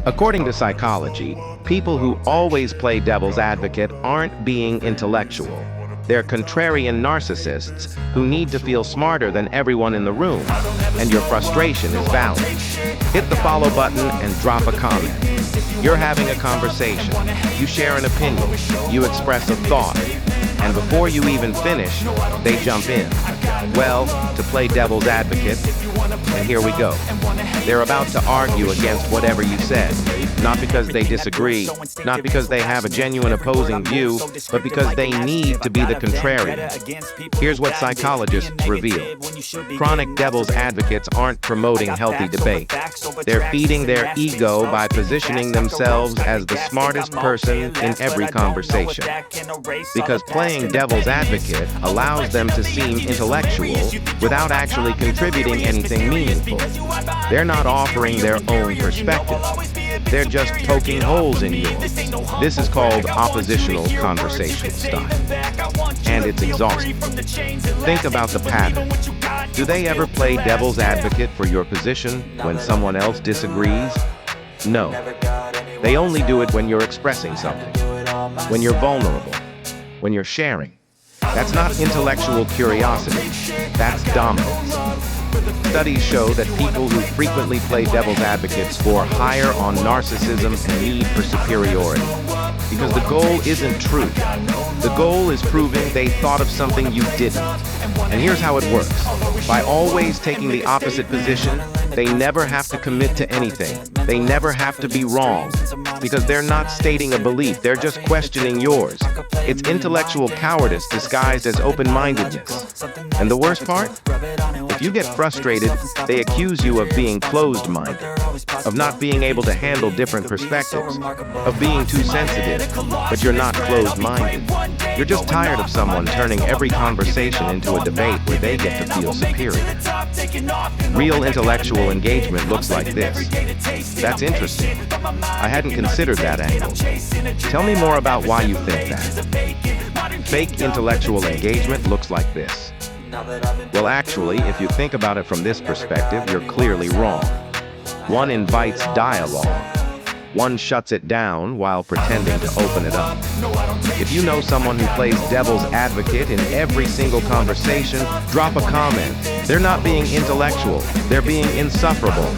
According to psychology, people who always play devil's advocate aren't being intellectual. They're contrarian narcissists who need to feel smarter than everyone in the room, and your frustration is valid. Hit the follow button and drop a comment. You're having a conversation, you share an opinion, you express a thought, and before you even finish, they jump in. Well, to play devil's advocate, and here we go. They're about to argue against whatever you said, not because they disagree, not because they have a genuine opposing view, but because they need to be the contrarian. Here's what psychologists reveal. Chronic devil's advocates aren't promoting healthy debate. They're feeding their ego by positioning themselves as the smartest person in every conversation. Because playing devil's advocate allows them to seem intellectual without actually contributing anything meaningful. They're not offering their own perspective. They're just poking holes in yours. This is called oppositional conversation style. And it's exhausting. Think about the pattern. Do they ever play devil's advocate for your position when someone else disagrees? No. They only do it when you're expressing something, when you're vulnerable, when you're sharing. That's not intellectual curiosity. That's dominance. Studies show that people who frequently play devil's advocate score higher on narcissism and need for superiority. Because the goal isn't truth. The goal is proving they thought of something you didn't. And here's how it works. By always taking the opposite position, they never have to commit to anything. They never have to be wrong. Because they're not stating a belief, they're just questioning yours. It's intellectual cowardice disguised as open-mindedness. And the worst part? If you get frustrated, they accuse you of being closed-minded, of not being able to handle different perspectives, of being too sensitive, but you're not closed-minded. You're just tired of someone turning every conversation into a debate where they get to feel superior. Real intellectual engagement looks like this. That's interesting. I hadn't considered that angle. Tell me more about why you think that. Fake intellectual engagement looks like this. Well, actually, if you think about it from this perspective, you're clearly wrong. One invites dialogue. One shuts it down while pretending to open it up. If you know someone who plays devil's advocate in every single conversation, drop a comment. They're not being intellectual. They're being insufferable.